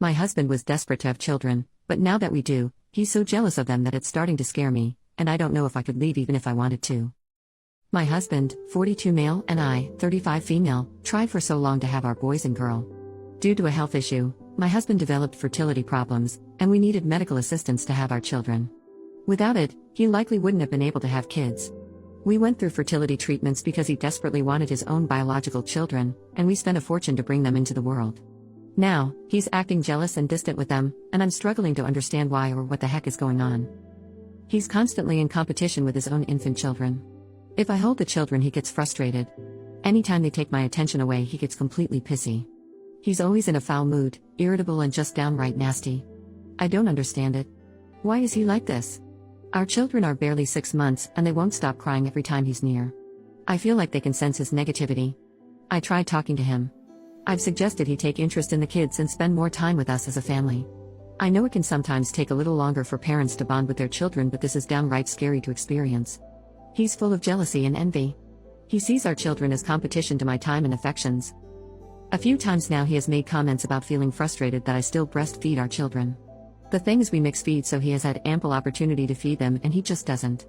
My husband was desperate to have children, but now that we do, he's so jealous of them that it's starting to scare me, and I don't know if I could leave even if I wanted to. My husband, 42 male, and I, 35 female, tried for so long to have our boys and girl. Due to a health issue, my husband developed fertility problems, and we needed medical assistance to have our children. Without it, he likely wouldn't have been able to have kids. We went through fertility treatments because he desperately wanted his own biological children, and we spent a fortune to bring them into the world. Now, he's acting jealous and distant with them, and I'm struggling to understand why or what the heck is going on. He's constantly in competition with his own infant children. If I hold the children, he gets frustrated. Anytime they take my attention away, he gets completely pissy. He's always in a foul mood, irritable and just downright nasty. I don't understand it. Why is he like this? Our children are barely 6 months, and they won't stop crying every time he's near. I feel like they can sense his negativity. I tried talking to him. I've suggested he take interest in the kids and spend more time with us as a family. I know it can sometimes take a little longer for parents to bond with their children, but this is downright scary to experience. He's full of jealousy and envy. He sees our children as competition to my time and affections. A few times now he has made comments about feeling frustrated that I still breastfeed our children. The thing is, we mix feed, so he has had ample opportunity to feed them and he just doesn't.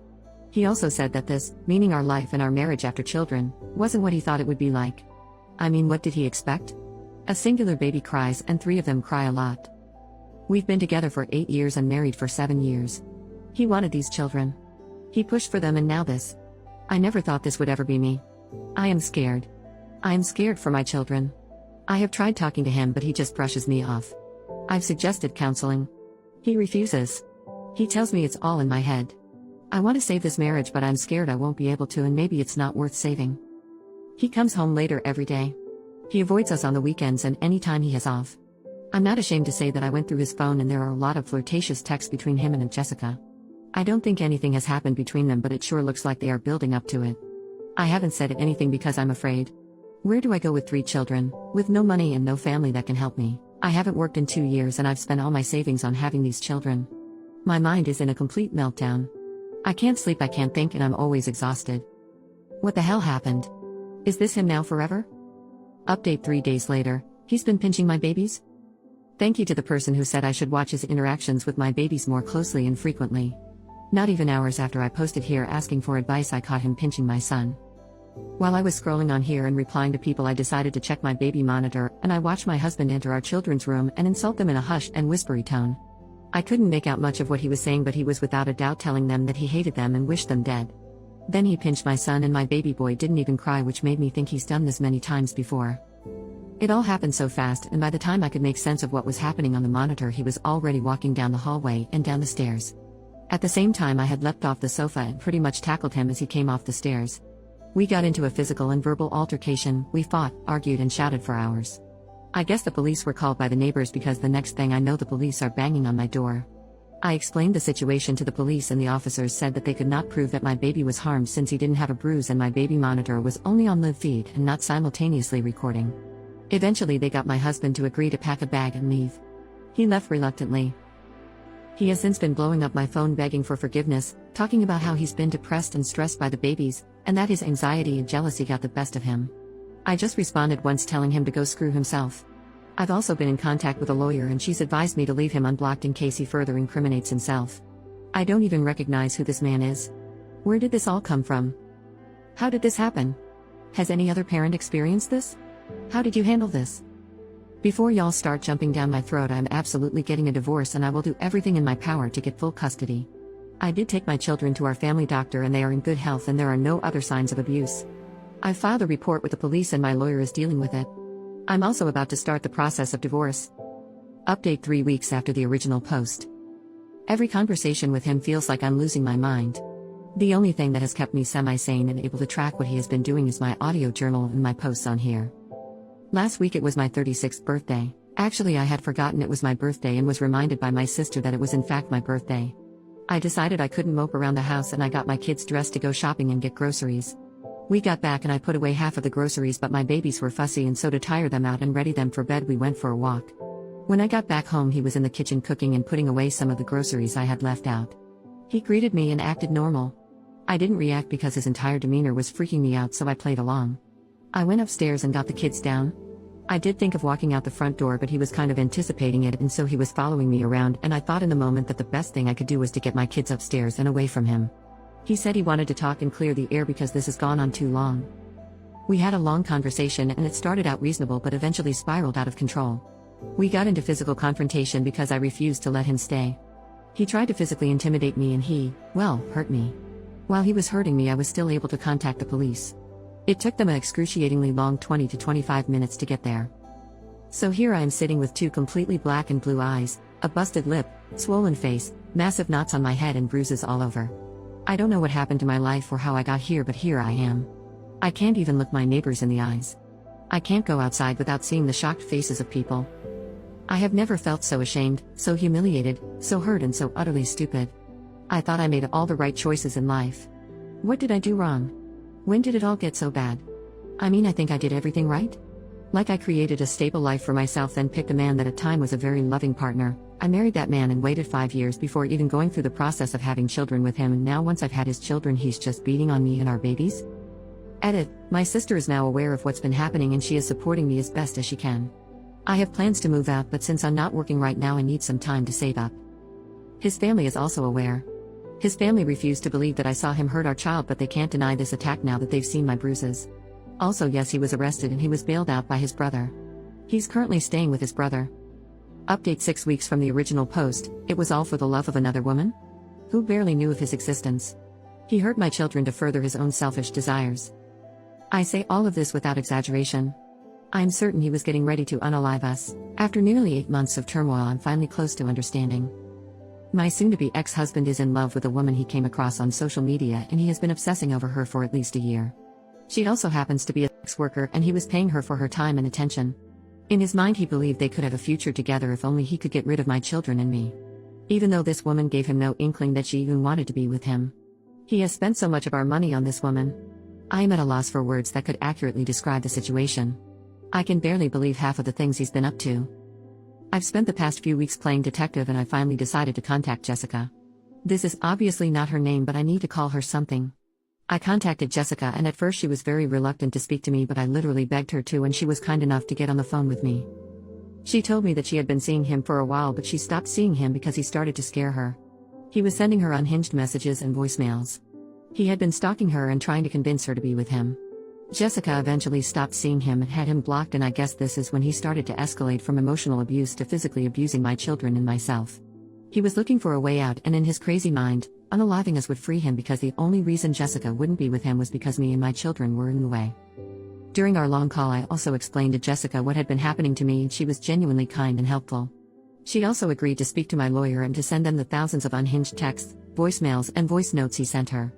He also said that this, meaning our life and our marriage after children, wasn't what he thought it would be like. I mean, what did he expect? A singular baby cries and 3 of them cry a lot. We've been together for 8 years and married for 7 years. He wanted these children. He pushed for them, and now this. I never thought this would ever be me. I am scared. I am scared for my children. I have tried talking to him, but he just brushes me off. I've suggested counseling. He refuses. He tells me it's all in my head. I want to save this marriage, but I'm scared I won't be able to, and maybe it's not worth saving. He comes home later every day. He avoids us on the weekends and any time he has off. I'm not ashamed to say that I went through his phone and there are a lot of flirtatious texts between him and Aunt Jessica. I don't think anything has happened between them, but it sure looks like they are building up to it. I haven't said anything because I'm afraid. Where do I go with 3 children, with no money and no family that can help me? I haven't worked in 2 years and I've spent all my savings on having these children. My mind is in a complete meltdown. I can't sleep, I can't think, and I'm always exhausted. What the hell happened? Is this him now forever? Update 3 days later, he's been pinching my babies? Thank you to the person who said I should watch his interactions with my babies more closely and frequently. Not even hours after I posted here asking for advice, I caught him pinching my son. While I was scrolling on here and replying to people, I decided to check my baby monitor, and I watched my husband enter our children's room and insult them in a hushed and whispery tone. I couldn't make out much of what he was saying, but he was without a doubt telling them that he hated them and wished them dead. Then he pinched my son, and my baby boy didn't even cry, which made me think he's done this many times before. It all happened so fast, and by the time I could make sense of what was happening on the monitor, he was already walking down the hallway and down the stairs. At the same time, I had leapt off the sofa and pretty much tackled him as he came off the stairs. We got into a physical and verbal altercation. We fought, argued, and shouted for hours. I guess the police were called by the neighbors because the next thing I know, the police are banging on my door. I explained the situation to the police, and the officers said that they could not prove that my baby was harmed since he didn't have a bruise and my baby monitor was only on live feed and not simultaneously recording. Eventually they got my husband to agree to pack a bag and leave. He left reluctantly. He has since been blowing up my phone begging for forgiveness, talking about how he's been depressed and stressed by the babies, and that his anxiety and jealousy got the best of him. I just responded once telling him to go screw himself. I've also been in contact with a lawyer, and she's advised me to leave him unblocked in case he further incriminates himself. I don't even recognize who this man is. Where did this all come from? How did this happen? Has any other parent experienced this? How did you handle this? Before y'all start jumping down my throat, I'm absolutely getting a divorce, and I will do everything in my power to get full custody. I did take my children to our family doctor and they are in good health and there are no other signs of abuse. I filed a report with the police and my lawyer is dealing with it. I'm also about to start the process of divorce. Update 3 weeks after the original post. Every conversation with him feels like I'm losing my mind. The only thing that has kept me semi-sane and able to track what he has been doing is my audio journal and my posts on here. Last week it was my 36th birthday. Actually, I had forgotten it was my birthday and was reminded by my sister that it was in fact my birthday. I decided I couldn't mope around the house and I got my kids dressed to go shopping and get groceries. We got back and I put away half of the groceries, but my babies were fussy, and so to tire them out and ready them for bed we went for a walk. When I got back home, he was in the kitchen cooking and putting away some of the groceries I had left out. He greeted me and acted normal. I didn't react because his entire demeanor was freaking me out, so I played along. I went upstairs and got the kids down. I did think of walking out the front door, but he was kind of anticipating it, and so he was following me around, and I thought in the moment that the best thing I could do was to get my kids upstairs and away from him. He said he wanted to talk and clear the air because this has gone on too long. We had a long conversation and it started out reasonable but eventually spiraled out of control. We got into physical confrontation because I refused to let him stay. He tried to physically intimidate me and hurt me. While he was hurting me, I was still able to contact the police. It took them an excruciatingly long 20 to 25 minutes to get there. So here I am sitting with two completely black and blue eyes, a busted lip, swollen face, massive knots on my head and bruises all over. I don't know what happened to my life or how I got here, but here I am. I can't even look my neighbors in the eyes. I can't go outside without seeing the shocked faces of people. I have never felt so ashamed, so humiliated, so hurt and so utterly stupid. I thought I made all the right choices in life. What did I do wrong? When did it all get so bad? I mean, I think I did everything right. Like I created a stable life for myself, then picked a man that at time was a very loving partner. I married that man and waited 5 years before even going through the process of having children with him, and now once I've had his children he's just beating on me and our babies? Edit, my sister is now aware of what's been happening and she is supporting me as best as she can. I have plans to move out, but since I'm not working right now I need some time to save up. His family is also aware. His family refused to believe that I saw him hurt our child, but they can't deny this attack now that they've seen my bruises. Also, yes, he was arrested and he was bailed out by his brother. He's currently staying with his brother. Update 6 weeks from the original post, it was all for the love of another woman? Who barely knew of his existence. He hurt my children to further his own selfish desires. I say all of this without exaggeration. I'm certain he was getting ready to unalive us. After nearly 8 months of turmoil, I'm finally close to understanding. My soon-to-be ex-husband is in love with a woman he came across on social media, and he has been obsessing over her for at least a year. She also happens to be a sex worker, and he was paying her for her time and attention. In his mind, he believed they could have a future together if only he could get rid of my children and me. Even though this woman gave him no inkling that she even wanted to be with him. He has spent so much of our money on this woman. I am at a loss for words that could accurately describe the situation. I can barely believe half of the things he's been up to. I've spent the past few weeks playing detective, and I finally decided to contact Jessica. This is obviously not her name, but I need to call her something. I contacted Jessica, and at first she was very reluctant to speak to me, but I literally begged her to, and she was kind enough to get on the phone with me. She told me that she had been seeing him for a while, but she stopped seeing him because he started to scare her. He was sending her unhinged messages and voicemails. He had been stalking her and trying to convince her to be with him. Jessica eventually stopped seeing him and had him blocked, and I guess this is when he started to escalate from emotional abuse to physically abusing my children and myself. He was looking for a way out, and in his crazy mind, unaliving us would free him, because the only reason Jessica wouldn't be with him was because me and my children were in the way. During our long call, I also explained to Jessica what had been happening to me, and she was genuinely kind and helpful. She also agreed to speak to my lawyer and to send them the thousands of unhinged texts, voicemails, and voice notes he sent her.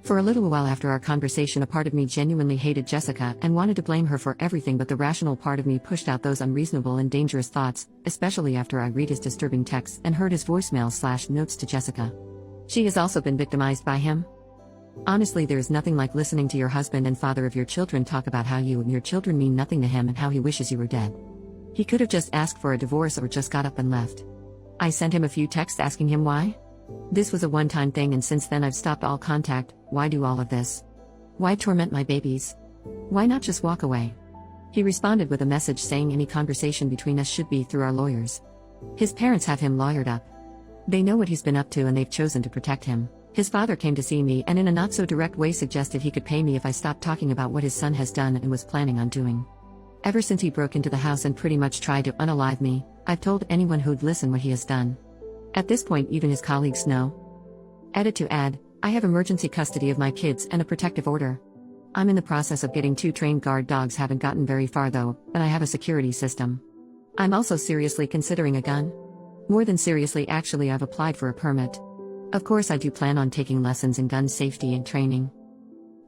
For a little while after our conversation, a part of me genuinely hated Jessica and wanted to blame her for everything, but the rational part of me pushed out those unreasonable and dangerous thoughts, especially after I read his disturbing texts and heard his voicemails/notes to Jessica. She has also been victimized by him. Honestly, there is nothing like listening to your husband and father of your children talk about how you and your children mean nothing to him and how he wishes you were dead. He could have just asked for a divorce or just got up and left. I sent him a few texts asking him why. This was a one-time thing, and since then I've stopped all contact. Why do all of this? Why torment my babies? Why not just walk away? He responded with a message saying any conversation between us should be through our lawyers. His parents have him lawyered up. They know what he's been up to and they've chosen to protect him. His father came to see me and in a not-so-direct way suggested he could pay me if I stopped talking about what his son has done and was planning on doing. Ever since he broke into the house and pretty much tried to unalive me, I've told anyone who'd listen what he has done. At this point, even his colleagues know. Edit to add, I have emergency custody of my kids and a protective order. I'm in the process of getting 2 trained guard dogs, haven't gotten very far though, and I have a security system. I'm also seriously considering a gun. More than seriously, actually, I've applied for a permit. Of course, I do plan on taking lessons in gun safety and training.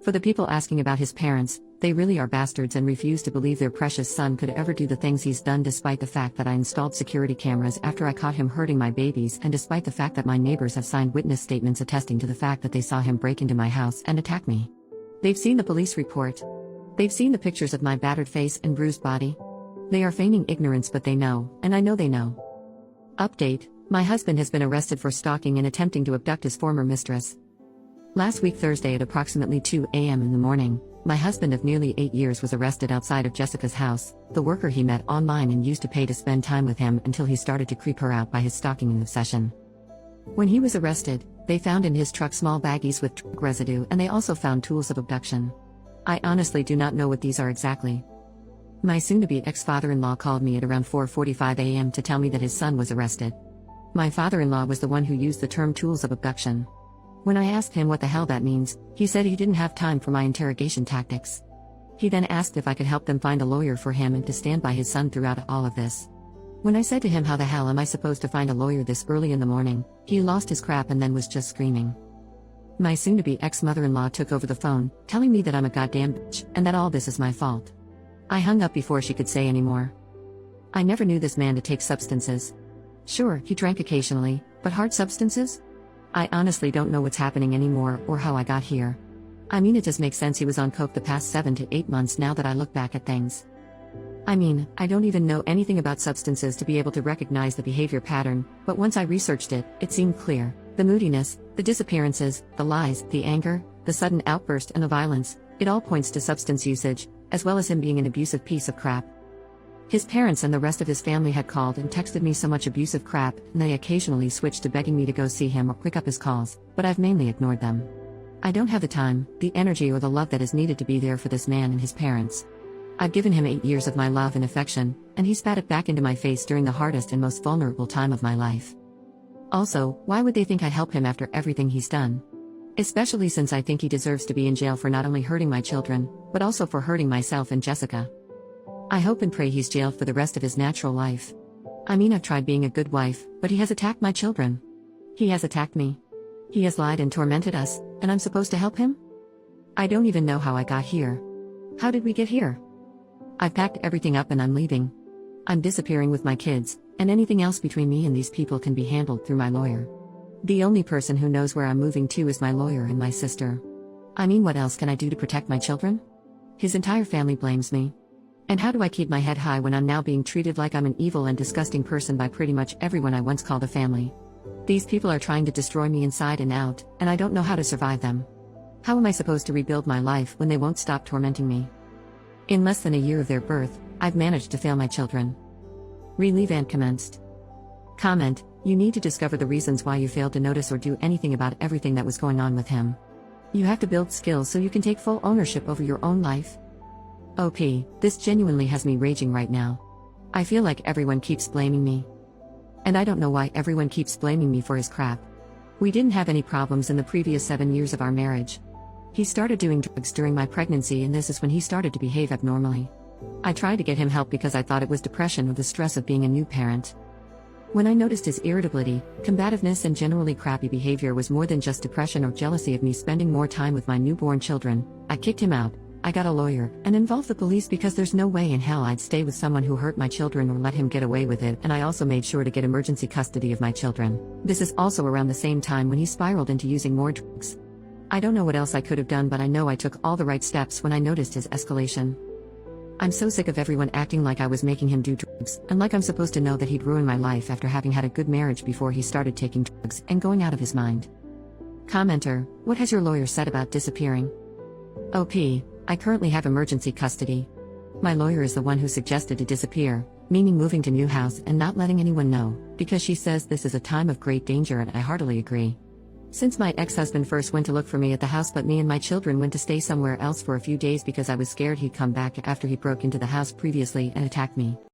For the people asking about his parents, they really are bastards and refuse to believe their precious son could ever do the things he's done, despite the fact that I installed security cameras after I caught him hurting my babies, and despite the fact that my neighbors have signed witness statements attesting to the fact that they saw him break into my house and attack me. They've seen the police report. They've seen the pictures of my battered face and bruised body. They are feigning ignorance, but they know, and I know they know. Update, my husband has been arrested for stalking and attempting to abduct his former mistress. Last week Thursday at approximately 2 a.m. in the morning, My husband of nearly 8 years was arrested outside of Jessica's house, the worker he met online and used to pay to spend time with him until he started to creep her out by his stalking obsession. When he was arrested, they found in his truck small baggies with drug residue, and they also found tools of abduction. I honestly do not know what these are exactly. My soon-to-be ex-father-in-law called me at around 4:45 a.m. to tell me that his son was arrested. My father-in-law was the one who used the term tools of abduction. When I asked him what the hell that means, he said he didn't have time for my interrogation tactics. He then asked if I could help them find a lawyer for him and to stand by his son throughout all of this. When I said to him, how the hell am I supposed to find a lawyer this early in the morning, he lost his crap and then was just screaming. My soon-to-be ex-mother-in-law took over the phone, telling me that I'm a goddamn bitch and that all this is my fault. I hung up before she could say any more. I never knew this man to take substances. Sure, he drank occasionally, but hard substances? I honestly don't know what's happening anymore or how I got here. I mean, it does make sense he was on coke the past 7 to 8 months now that I look back at things. I mean, I don't even know anything about substances to be able to recognize the behavior pattern, but once I researched it, it seemed clear. The moodiness, the disappearances, the lies, the anger, the sudden outburst and the violence, it all points to substance usage, as well as him being an abusive piece of crap. His parents and the rest of his family had called and texted me so much abusive crap, and they occasionally switched to begging me to go see him or pick up his calls, but I've mainly ignored them. I don't have the time, the energy or the love that is needed to be there for this man and his parents. I've given him 8 years of my love and affection, and he spat it back into my face during the hardest and most vulnerable time of my life. Also, why would they think I'd help him after everything he's done? Especially since I think he deserves to be in jail for not only hurting my children, but also for hurting myself and Jessica. I hope and pray he's jailed for the rest of his natural life. I mean, I've tried being a good wife, but he has attacked my children. He has attacked me. He has lied and tormented us, and I'm supposed to help him? I don't even know how I got here. How did we get here? I've packed everything up and I'm leaving. I'm disappearing with my kids, and anything else between me and these people can be handled through my lawyer. The only person who knows where I'm moving to is my lawyer and my sister. I mean, what else can I do to protect my children? His entire family blames me. And how do I keep my head high when I'm now being treated like I'm an evil and disgusting person by pretty much everyone I once called a family? These people are trying to destroy me inside and out, and I don't know how to survive them. How am I supposed to rebuild my life when they won't stop tormenting me? In less than a year of their birth, I've managed to fail my children. Relief and commenced. Comment: you need to discover the reasons why you failed to notice or do anything about everything that was going on with him. You have to build skills so you can take full ownership over your own life. OP, this genuinely has me raging right now. I feel like everyone keeps blaming me. And I don't know why everyone keeps blaming me for his crap. We didn't have any problems in the previous 7 years of our marriage. He started doing drugs during my pregnancy, and this is when he started to behave abnormally. I tried to get him help because I thought it was depression or the stress of being a new parent. When I noticed his irritability, combativeness and generally crappy behavior was more than just depression or jealousy of me spending more time with my newborn children, I kicked him out. I got a lawyer, and involved the police because there's no way in hell I'd stay with someone who hurt my children or let him get away with it, and I also made sure to get emergency custody of my children. This is also around the same time when he spiraled into using more drugs. I don't know what else I could have done, but I know I took all the right steps when I noticed his escalation. I'm so sick of everyone acting like I was making him do drugs, and like I'm supposed to know that he'd ruin my life after having had a good marriage before he started taking drugs and going out of his mind. Commenter: what has your lawyer said about disappearing? OP, I currently have emergency custody. My lawyer is the one who suggested to disappear, meaning moving to new house and not letting anyone know, because she says this is a time of great danger, and I heartily agree. Since my ex-husband first went to look for me at the house, but me and my children went to stay somewhere else for a few days because I was scared he'd come back after he broke into the house previously and attacked me.